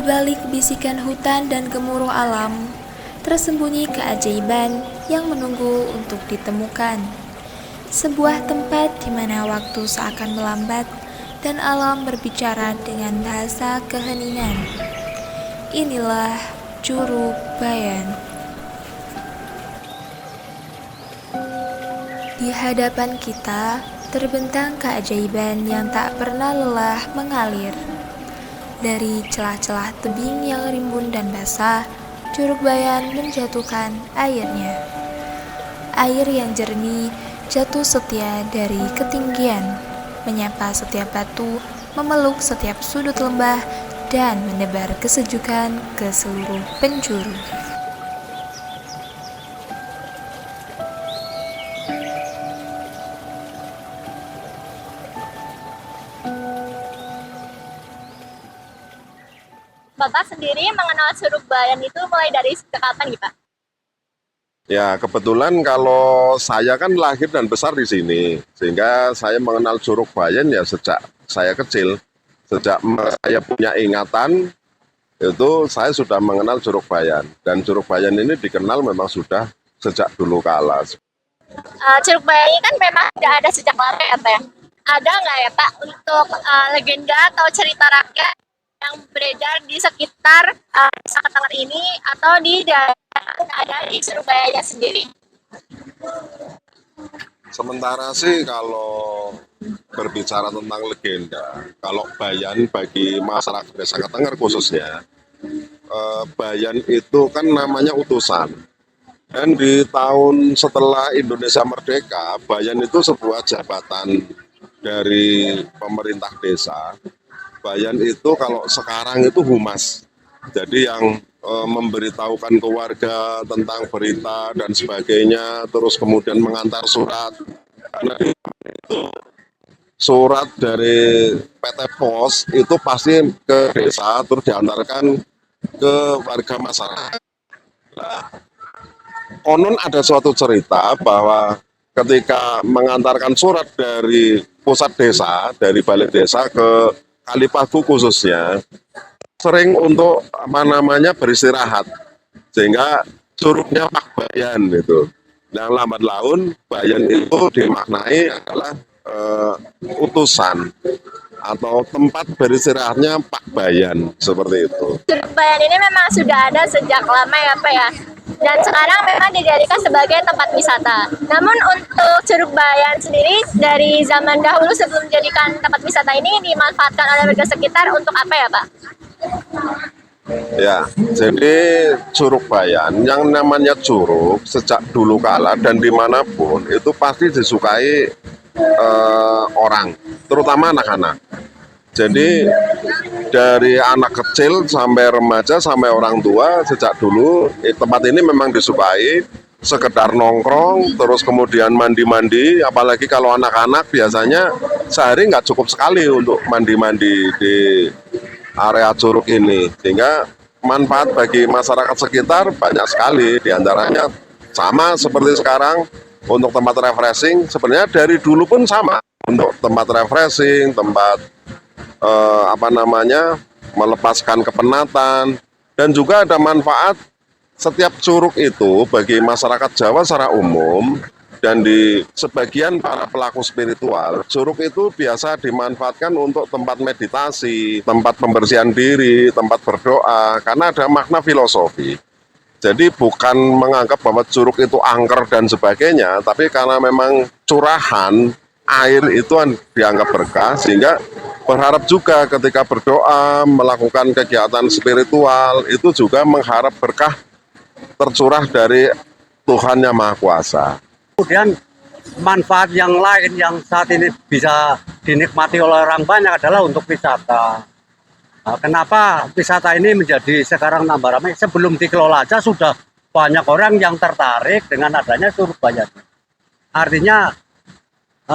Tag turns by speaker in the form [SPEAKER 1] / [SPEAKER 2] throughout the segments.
[SPEAKER 1] balik bisikan hutan dan gemuruh alam, tersembunyi keajaiban yang menunggu untuk ditemukan. Sebuah tempat di mana waktu seakan melambat dan alam berbicara dengan bahasa keheningan. Inilah Curug Bayan. Di hadapan kita terbentang keajaiban yang tak pernah lelah mengalir. Dari celah-celah tebing yang rimbun dan basah, Curug Bayan menjatuhkan airnya. Air yang jernih jatuh setia dari ketinggian, menyapa setiap batu, memeluk setiap sudut lembah, dan menebar kesejukan ke seluruh penjuru.
[SPEAKER 2] Bapak sendiri mengenal Curug Bayan itu mulai dari sejak kapan nih Pak?
[SPEAKER 3] Ya, kebetulan kalau saya kan lahir dan besar di sini, sehingga saya mengenal Curug Bayan ya sejak saya kecil. Sejak saya punya ingatan, itu saya sudah mengenal Curug Bayan. Dan Curug Bayan ini dikenal memang sudah sejak dulu kala.
[SPEAKER 2] Curug Bayan ini kan memang tidak ada sejak lama ya Pak ya? Ada nggak ya Pak untuk legenda atau cerita rakyat yang beredar di sekitar Desa Ketengger ini atau di daerah ada di Curug Bayan sendiri?
[SPEAKER 3] Sementara sih kalau berbicara tentang legenda, kalau Bayan bagi masyarakat Desa Ketengger khususnya, Bayan itu kan namanya utusan. Dan di tahun setelah Indonesia merdeka, Bayan itu sebuah jabatan dari pemerintah desa. Bayan itu kalau sekarang itu humas. Jadi yang memberitahukan ke warga tentang berita dan sebagainya, terus kemudian mengantar surat. Karena itu surat dari PT Pos itu pasti ke desa, terus diantarkan ke warga masyarakat. Nah, konon ada suatu cerita bahwa ketika mengantarkan surat dari pusat desa, dari balai desa ke Kalipagu khususnya, sering untuk beristirahat, sehingga curugnya Pak Bayan itu. Yang lambat laun Bayan itu dimaknai adalah utusan atau tempat beristirahatnya Pak Bayan, seperti itu.
[SPEAKER 2] Curug Bayan ini memang sudah ada sejak lama ya Pak ya? Dan sekarang memang dijadikan sebagai tempat wisata. Namun untuk Curug Bayan sendiri dari zaman dahulu sebelum dijadikan tempat wisata ini dimanfaatkan oleh warga sekitar untuk apa ya Pak?
[SPEAKER 3] Ya, jadi Curug Bayan yang namanya curug sejak dulu kala dan dimanapun itu pasti disukai orang, terutama anak-anak. Jadi dari anak kecil sampai remaja sampai orang tua sejak dulu tempat ini memang disukai, sekedar nongkrong, terus kemudian mandi-mandi, apalagi kalau anak-anak biasanya sehari nggak cukup sekali untuk mandi-mandi di area curug ini, sehingga manfaat bagi masyarakat sekitar banyak sekali, diantaranya sama seperti sekarang untuk tempat refreshing, sebenarnya dari dulu pun sama untuk tempat refreshing, tempat melepaskan kepenatan, dan juga ada manfaat setiap curug itu bagi masyarakat Jawa secara umum dan di sebagian para pelaku spiritual. Curug itu biasa dimanfaatkan untuk tempat meditasi, tempat pembersihan diri, tempat berdoa, karena ada makna filosofi. Jadi bukan menganggap bahwa curug itu angker dan sebagainya, tapi karena memang curahan air itu dianggap berkah, sehingga berharap juga ketika berdoa, melakukan kegiatan spiritual, itu juga mengharap berkah tercurah dari Tuhan Yang Maha Kuasa.
[SPEAKER 4] Kemudian manfaat yang lain yang saat ini bisa dinikmati oleh orang banyak adalah untuk wisata. Nah, kenapa wisata ini menjadi sekarang nambah ramai? Sebelum dikelola aja sudah banyak orang yang tertarik dengan adanya Curug Bayan. Artinya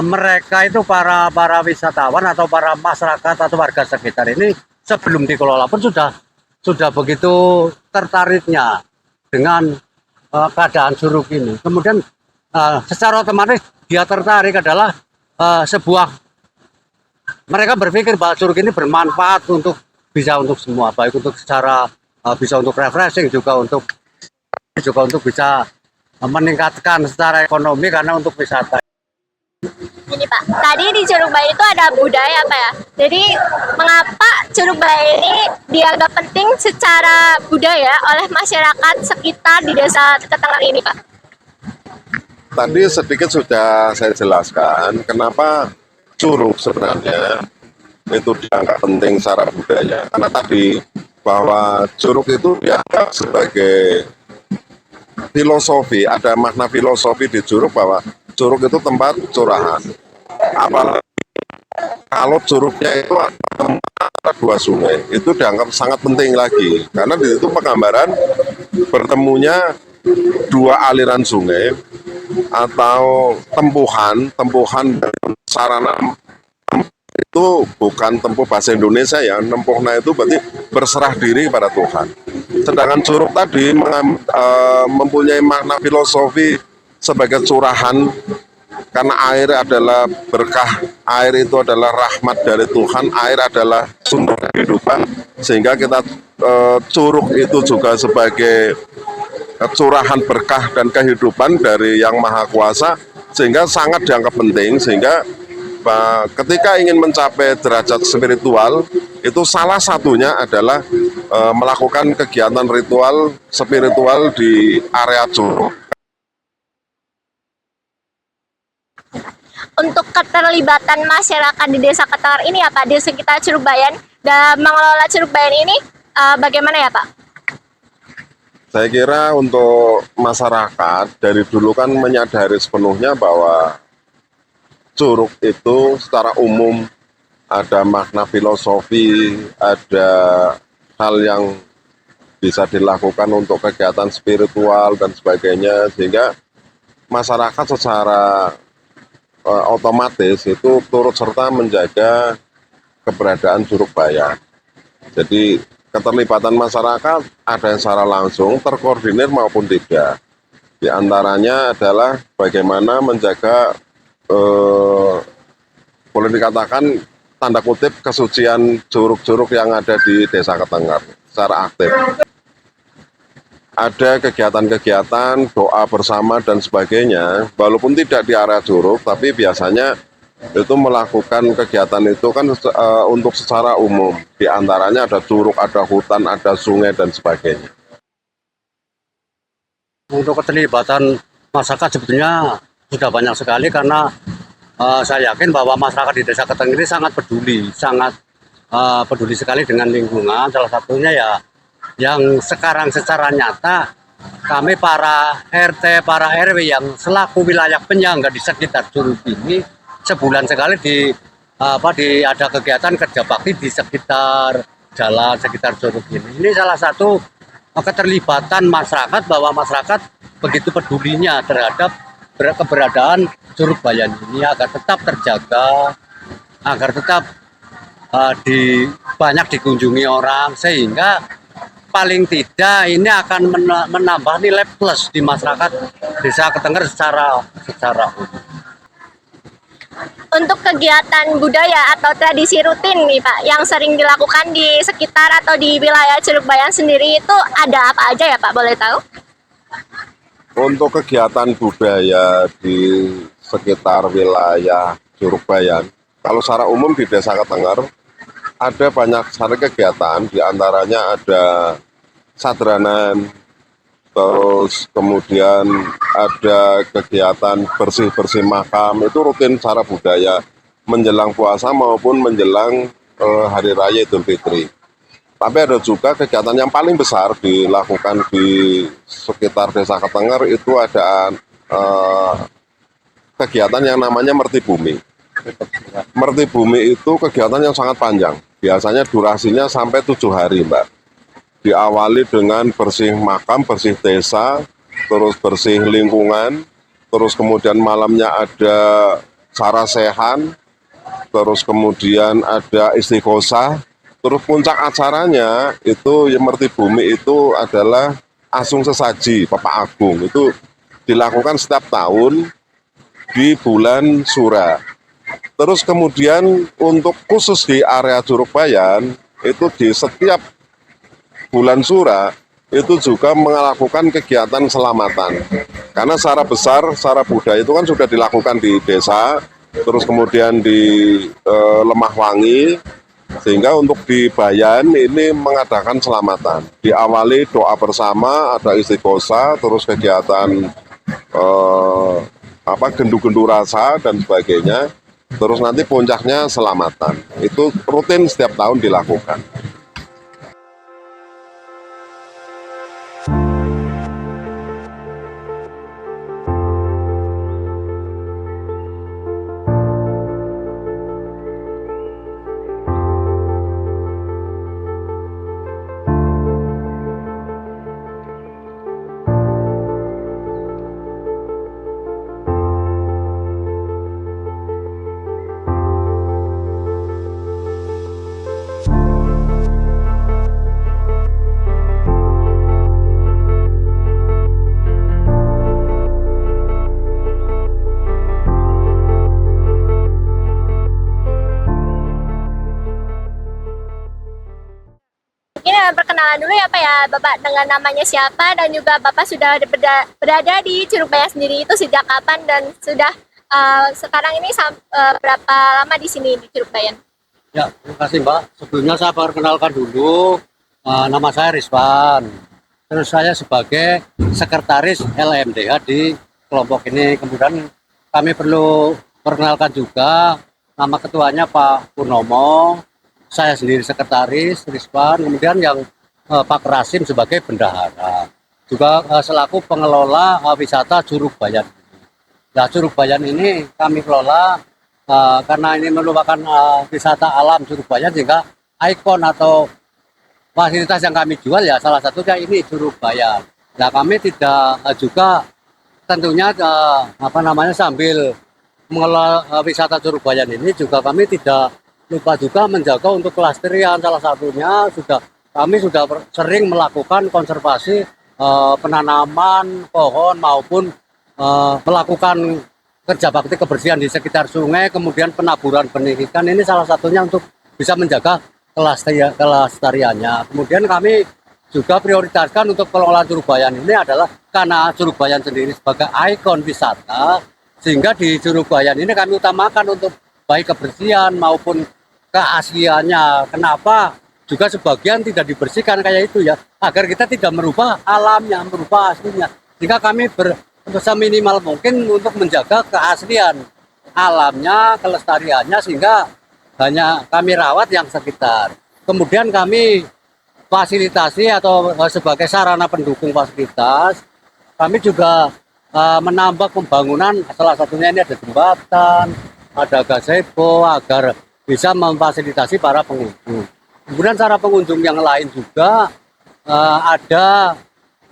[SPEAKER 4] mereka itu para wisatawan atau para masyarakat atau warga sekitar ini sebelum dikelola pun sudah begitu tertariknya dengan keadaan curug ini. Kemudian secara otomatis dia tertarik adalah sebuah, mereka berpikir bahwa curug ini bermanfaat untuk bisa untuk semua, baik untuk secara bisa untuk refreshing juga untuk bisa meningkatkan secara ekonomi karena untuk wisata.
[SPEAKER 2] Ini Pak, tadi di Curug Bayan itu ada budaya Pak ya. Jadi mengapa Curug Bayan ini dianggap penting secara budaya oleh masyarakat sekitar di Desa Ketengger ini Pak?
[SPEAKER 3] Tadi sedikit sudah saya jelaskan kenapa curug sebenarnya itu dianggap penting secara budaya. Karena tadi bahwa curug itu dianggap sebagai filosofi, ada makna filosofi di curug bahwa curug itu tempat curahan. Apalagi kalau curugnya itu ada dua sungai, itu dianggap sangat penting lagi. Karena di situ penggambaran bertemunya dua aliran sungai atau tempuhan sarana itu bukan tempuh bahasa Indonesia ya, nempuhna itu berarti berserah diri pada Tuhan. Sedangkan curug tadi mempunyai makna filosofi sebagai curahan, karena air adalah berkah, air itu adalah rahmat dari Tuhan, air adalah sumber kehidupan, sehingga kita curug itu juga sebagai curahan berkah dan kehidupan dari Yang Maha Kuasa, sehingga sangat dianggap penting. Sehingga ketika ingin mencapai derajat spiritual, itu salah satunya adalah melakukan kegiatan ritual spiritual di area curug.
[SPEAKER 2] Untuk keterlibatan masyarakat di Desa Ketengger ini ya Pak, di sekitar Curug Bayan dan mengelola Curug Bayan ini bagaimana ya Pak?
[SPEAKER 3] Saya kira untuk masyarakat dari dulu kan menyadari sepenuhnya bahwa curug itu secara umum ada makna filosofi, ada hal yang bisa dilakukan untuk kegiatan spiritual dan sebagainya, sehingga masyarakat secara otomatis itu turut serta menjaga keberadaan Curug Bayan. Jadi keterlibatan masyarakat ada yang secara langsung terkoordinir maupun tidak. Di antaranya adalah bagaimana menjaga boleh dikatakan tanda kutip kesucian curug-curug yang ada di Desa Ketengger secara aktif. Ada kegiatan-kegiatan, doa bersama dan sebagainya, walaupun tidak di area curug, tapi biasanya itu melakukan kegiatan itu kan untuk secara umum. Di antaranya ada curug, ada hutan, ada sungai dan sebagainya.
[SPEAKER 4] Untuk keterlibatan masyarakat sebetulnya sudah banyak sekali, karena saya yakin bahwa masyarakat di Desa Ketengger ini sangat peduli sekali dengan lingkungan. Salah satunya ya yang sekarang secara nyata kami para RT, para RW yang selaku wilayah penyangga di sekitar curug ini sebulan sekali ada kegiatan kerja bakti di sekitar jalan, sekitar curug ini. Ini salah satu keterlibatan masyarakat, bahwa masyarakat begitu pedulinya terhadap keberadaan Curug Bayan ini agar tetap terjaga, agar tetap banyak dikunjungi orang, sehingga paling tidak ini akan menambah nilai plus di masyarakat Desa Ketengger secara umum.
[SPEAKER 2] Untuk kegiatan budaya atau tradisi rutin nih Pak, yang sering dilakukan di sekitar atau di wilayah Curug Bayan sendiri itu ada apa aja ya Pak, boleh tahu?
[SPEAKER 3] Untuk kegiatan budaya di sekitar wilayah Curug Bayan, kalau secara umum di Desa Ketengger ada banyak sekali kegiatan, diantaranya ada sadranan, terus kemudian ada kegiatan bersih-bersih makam, itu rutin secara budaya menjelang puasa maupun menjelang Hari Raya Idul Fitri. Tapi ada juga kegiatan yang paling besar dilakukan di sekitar Desa Ketengger, itu ada kegiatan yang namanya Merti Bumi. Merti Bumi itu kegiatan yang sangat panjang, biasanya durasinya sampai 7 hari Mbak. Diawali dengan bersih makam, bersih desa, terus bersih lingkungan, terus kemudian malamnya ada sarasehan, terus kemudian ada istighosah, terus puncak acaranya itu yang Merti Bumi itu adalah Asung Sesaji Bapak Agung. Itu dilakukan setiap tahun di bulan Sura. Terus kemudian untuk khusus di area Curug Bayan itu di setiap bulan Sura itu juga melakukan kegiatan selamatan. Karena secara besar, secara budaya itu kan sudah dilakukan di desa, terus kemudian di Lemahwangi, sehingga untuk di Bayan ini mengadakan selamatan. Diawali doa bersama, ada istighosah, terus kegiatan gendu-gendu rasa dan sebagainya. Terus nanti puncaknya selamatan. Itu rutin setiap tahun dilakukan.
[SPEAKER 2] Mungkin perkenalan dulu ya Pak ya, Bapak dengan namanya siapa dan juga Bapak sudah berada di Curug Bayan sendiri itu sejak kapan dan sudah sekarang ini berapa lama di sini di Curug Bayan?
[SPEAKER 4] Ya, terima kasih Mbak. Sebelumnya saya perkenalkan dulu, nama saya Rizwan. Terus saya sebagai sekretaris LMDH di kelompok ini. Kemudian kami perlu perkenalkan juga nama ketuanya Pak Purnomo. Saya sendiri sekretaris Rizwan, kemudian yang Pak Rasim sebagai bendahara, juga selaku pengelola wisata Curug Bayan. Nah, Curug Bayan ini kami kelola karena ini merupakan wisata alam Curug Bayan, sehingga ikon atau fasilitas yang kami jual ya salah satunya ini Curug Bayan. Nah, kami tidak juga tentunya sambil mengelola wisata Curug Bayan ini juga kami tidak lupa juga menjaga untuk kelestarian. Salah satunya kami sudah sering melakukan konservasi penanaman pohon maupun melakukan kerja bakti kebersihan di sekitar sungai, kemudian penaburan benih ikan. Ini salah satunya untuk bisa menjaga kelestariannya. Kemudian kami juga prioritaskan untuk pengelolaan Curug Bayan ini adalah karena Curug Bayan sendiri sebagai ikon wisata, sehingga di Curug Bayan ini kami utamakan untuk baik kebersihan maupun keasliannya. Kenapa juga sebagian tidak dibersihkan kayak itu ya, agar kita tidak merubah alamnya, merubah aslinya. Jika kami seminimal mungkin untuk menjaga keaslian alamnya, kelestariannya, sehingga hanya kami rawat yang sekitar. Kemudian kami fasilitasi atau sebagai sarana pendukung fasilitas, kami juga menambah pembangunan, salah satunya ini ada jembatan, ada gazebo agar bisa memfasilitasi para pengunjung. Kemudian cara pengunjung yang lain juga ada,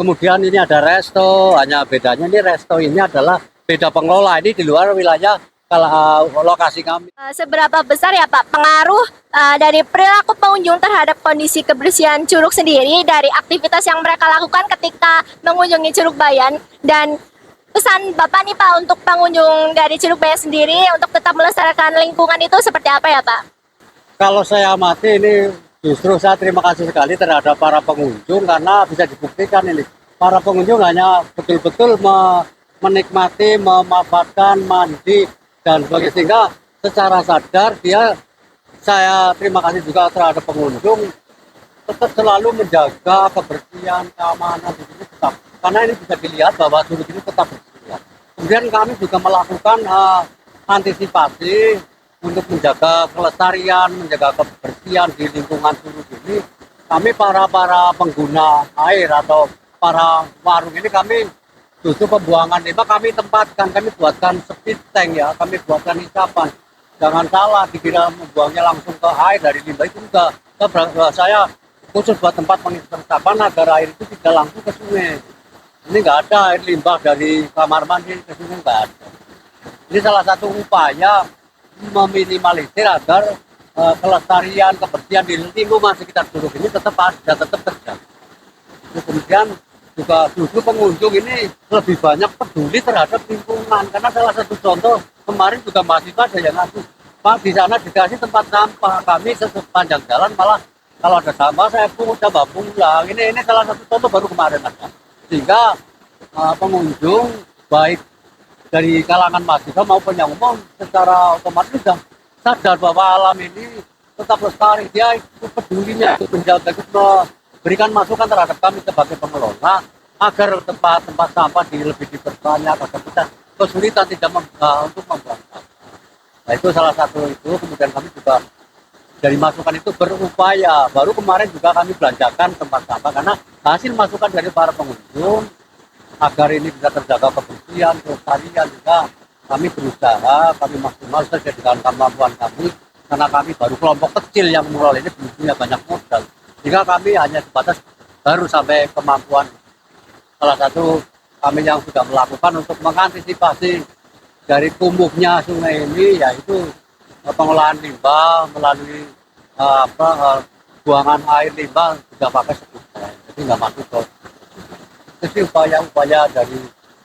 [SPEAKER 4] kemudian ini ada resto, hanya bedanya ini resto ini adalah beda pengelola, ini di luar wilayah lokasi kami.
[SPEAKER 2] Seberapa besar ya Pak pengaruh dari perilaku pengunjung terhadap kondisi kebersihan Curug sendiri dari aktivitas yang mereka lakukan ketika mengunjungi Curug Bayan, dan pesan Bapak nih Pak untuk pengunjung dari Curug Bayan sendiri untuk tetap melestarikan lingkungan itu seperti apa ya Pak?
[SPEAKER 4] Kalau saya amati ini justru saya terima kasih sekali terhadap para pengunjung, karena bisa dibuktikan ini para pengunjung hanya betul-betul menikmati, memanfaatkan, mandi dan sebagainya, sehingga secara sadar saya terima kasih juga terhadap pengunjung tetap selalu menjaga kebersihan, keamanan di sini tetap, karena ini bisa dilihat bahwa Curug ini tetap bersih. Kemudian kami juga melakukan antisipasi untuk menjaga kelestarian, menjaga kebersihan di lingkungan Curug ini. Kami para pengguna air atau para warung ini, kami justru pembuangan limbah kami tempatkan, kami buatkan speed tank ya, kami buatkan isapan. Jangan salah dikira membuangnya langsung ke air dari limbah, itu enggak. Saya khusus buat tempat pengisapan agar air itu tidak langsung ke sungai. Ini enggak ada air limbah dari kamar mandi ke sungai, enggak ada. Ini salah satu upaya meminimalisir agar kelestarian, kebersihan di lingkungan sekitar Curug ini tetap ada, tetap terjaga. Kemudian juga justru pengunjung ini lebih banyak peduli terhadap lingkungan, karena salah satu contoh kemarin juga mahasiswa ada yang ngaku, Pak di sana dikasih tempat sampah, kami sepanjang jalan malah Kalau ada sampah saya coba pulang. Ini salah satu contoh baru kemarin ada. Sehingga pengunjung baik dari kalangan mahasiswa maupun yang umum secara otomatis sudah sadar bahwa alam ini tetap lestari. Dia ikut pedulinya, ikut menjaga, ikut memberikan masukan terhadap kami sebagai pengelola agar tempat-tempat sampah lebih diperbanyak agar kita kesulitan tidak untuk membuang sampah. Nah itu salah satu itu. Kemudian kami juga dari masukan itu berupaya. Baru kemarin juga kami belanjakan tempat sampah karena hasil masukan dari para pengunjung agar ini bisa terjaga kebersihan, kelestarian juga kami berusaha, kami maksimal saja dengan kemampuan kami karena kami baru kelompok kecil yang mengelola ini belum punya banyak modal. Jika kami hanya sebatas baru sampai kemampuan. Salah satu kami yang sudah melakukan untuk mengantisipasi dari tumbuhnya sungai ini yaitu pengolahan limbah melalui buangan air limbah sudah pakai skuter, jadi nggak masuk ke. Jadi upaya-upaya dari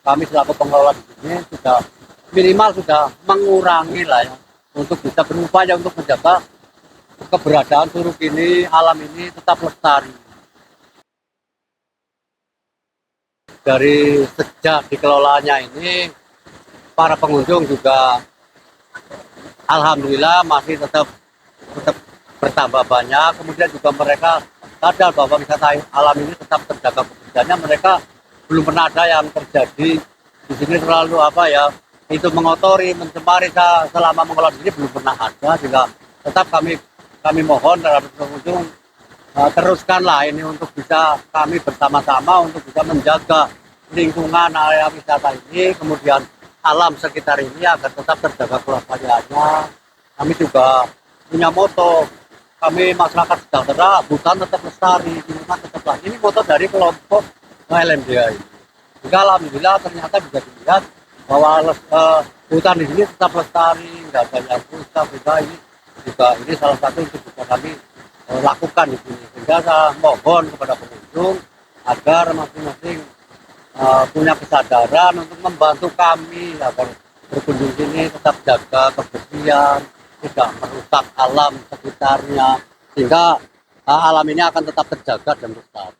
[SPEAKER 4] kami selaku pengelola di sini sudah minimal sudah mengurangi lah ya untuk bisa berupaya untuk menjaga keberadaan Curug ini, alam ini tetap lestari. Dari sejak dikelolanya ini para pengunjung juga alhamdulillah masih tetap bertambah banyak. Kemudian juga mereka sadar bahwa wisata alam ini tetap terjaga kebersihannya. Mereka belum pernah ada yang terjadi di sini terlalu itu mengotori, mencemari selama mengelola di sini belum pernah ada. Juga tetap kami mohon terhadap pengunjung teruskanlah ini untuk bisa kami bersama-sama untuk bisa menjaga lingkungan area wisata ini, kemudian alam sekitar ini agar tetap terjaga kelestariannya. Kami juga punya moto, kami masyarakat sejahtera, hutan tetap lestari, lingkungan tetap lestari. Ini moto dari kelompok LMDA ini. Jika alhamdulillah ternyata bisa dilihat bahwa hutan di sini tetap lestari, nggak ada yang rusak juga ini salah satu yang bisa kami lakukan di sini. Sehingga saya mohon kepada pengunjung agar masing-masing punya kesadaran untuk membantu kami agar berkunjung sini tetap jaga kebersihan, tidak merusak alam sekitarnya, sehingga alam ini akan tetap terjaga dan lestari.